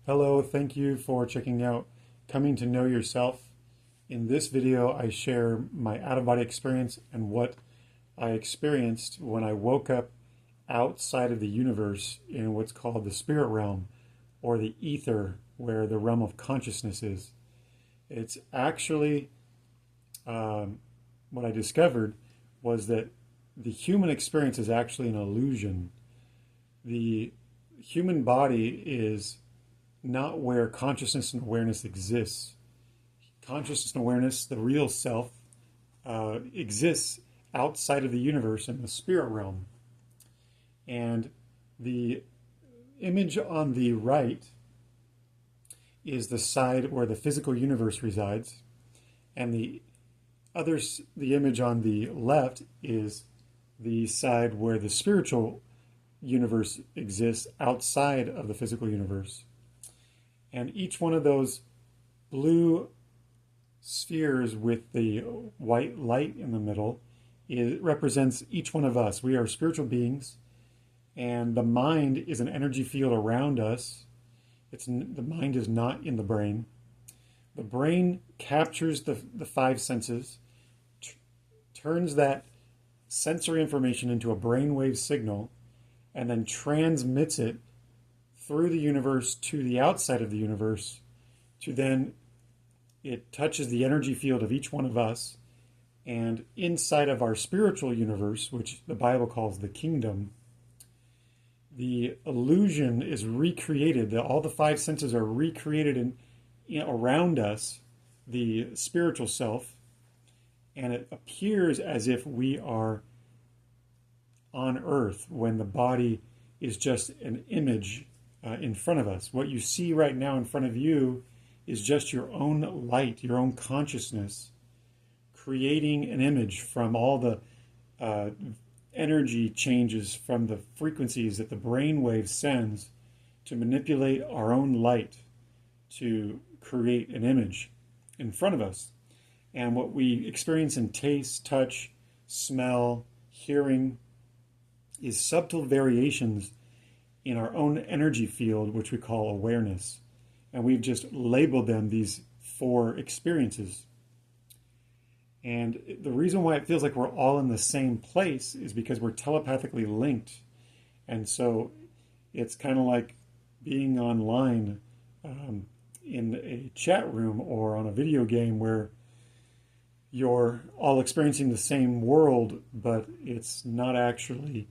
Hello, thank you for checking out Coming to Know Yourself. In this video, I share my out-of-body experience and what I experienced when I woke up outside of the universe in what's called the spirit realm or the ether, where the realm of consciousness is. It's actually, what I discovered was that the human experience is actually an illusion. The human body is not where consciousness and awareness exists. Consciousness and awareness, the real self, exists outside of the universe in the spirit realm. And the image on the right is the side where the physical universe resides, and the image on the left is the side where the spiritual universe exists outside of the physical universe. And each one of those blue spheres with the white light in the middle represents each one of us. We are spiritual beings, and the mind is an energy field around us. The mind is not in the brain. The brain captures the five senses, turns that sensory information into a brainwave signal, and then transmits it through the universe to the outside of the universe, to then it touches the energy field of each one of us, and inside of our spiritual universe, which the Bible calls the kingdom, the illusion is recreated. All the five senses are recreated around us, the spiritual self, and it appears as if we are on earth when the body is just an image in front of us. What you see right now in front of you is just your own light, your own consciousness, creating an image from all the energy changes from the frequencies that the brainwave sends to manipulate our own light to create an image in front of us. And what we experience in taste, touch, smell, hearing is subtle variations in our own energy field, which we call awareness. And we've just labeled them these four experiences. And the reason why it feels like we're all in the same place is because we're telepathically linked. And so it's kind of like being online in a chat room or on a video game where you're all experiencing the same world, but it's not actually,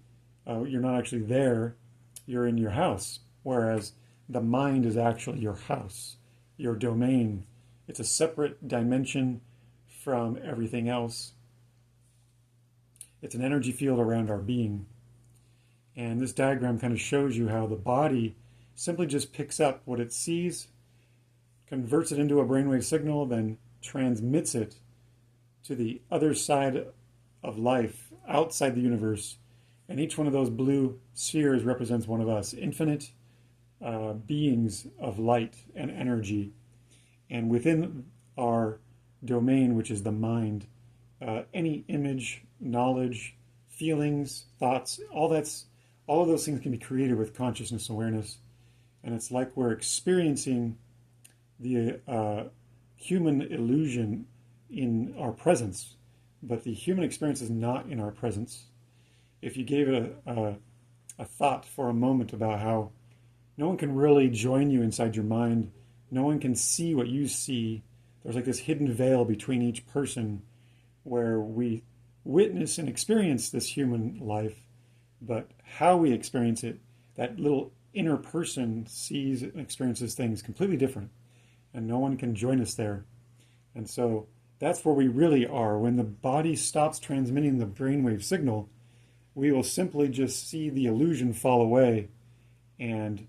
you're not actually there. You're in your house, whereas the mind is actually your house, your domain. It's a separate dimension from everything else. It's an energy field around our being. And this diagram kind of shows you how the body simply just picks up what it sees, converts it into a brainwave signal, then transmits it to the other side of life, outside the universe. And each one of those blue spheres represents one of us, infinite beings of light and energy. And within our domain, which is the mind, any image, knowledge, feelings, thoughts, all of those things can be created with consciousness awareness. And it's like we're experiencing the human illusion in our presence, but the human experience is not in our presence. If you gave it a thought for a moment about how no one can really join you inside your mind, no one can see what you see, there's like this hidden veil between each person where we witness and experience this human life, but how we experience it, that little inner person sees and experiences things completely different, and no one can join us there. And so that's where we really are. When the body stops transmitting the brainwave signal, we will simply just see the illusion fall away, and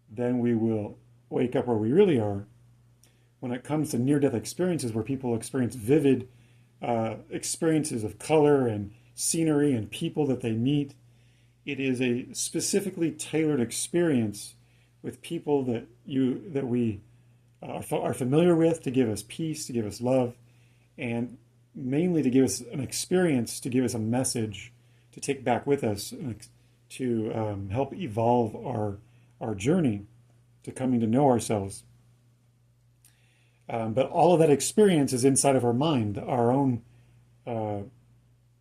then we will wake up where we really are. When it comes to near-death experiences where people experience vivid experiences of color and scenery and people that they meet, it is a specifically tailored experience with people that we are familiar with, to give us peace, to give us love, and mainly to give us an experience, to give us a message to take back with us, to help evolve our journey. to coming to know ourselves. But all of that experience is inside of our mind, our own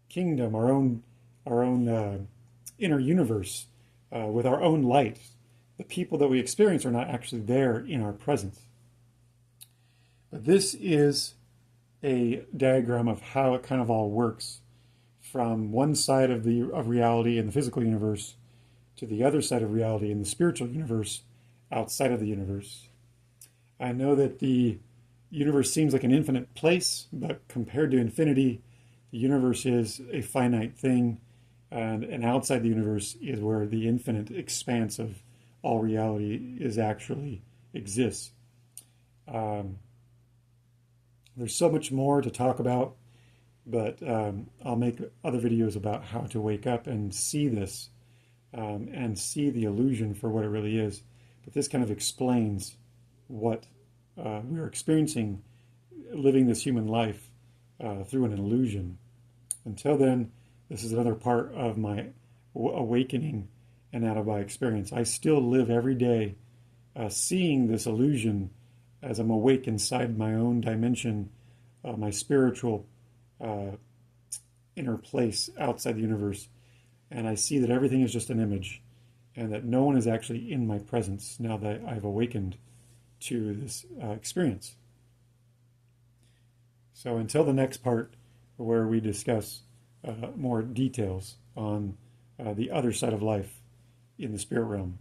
kingdom, our own inner universe, with our own light. The people that we experience are not actually there in our presence. But this is a diagram of how it kind of all works, from one side of reality in the physical universe to the other side of reality in the spiritual universe outside of the universe. I know that the universe seems like an infinite place, but compared to infinity, the universe is a finite thing, and outside the universe is where the infinite expanse of all reality actually exists. There's so much more to talk about, but I'll make other videos about how to wake up and see this, and see the illusion for what it really is. But this kind of explains what we're experiencing, living this human life through an illusion. Until then, this is another part of my awakening and out of my experience. I still live every day seeing this illusion as I'm awake inside my own dimension, my spiritual inner place outside the universe. And I see that everything is just an image, and that no one is actually in my presence now that I've awakened to this experience. So until the next part, where we discuss more details on the other side of life in the spirit realm.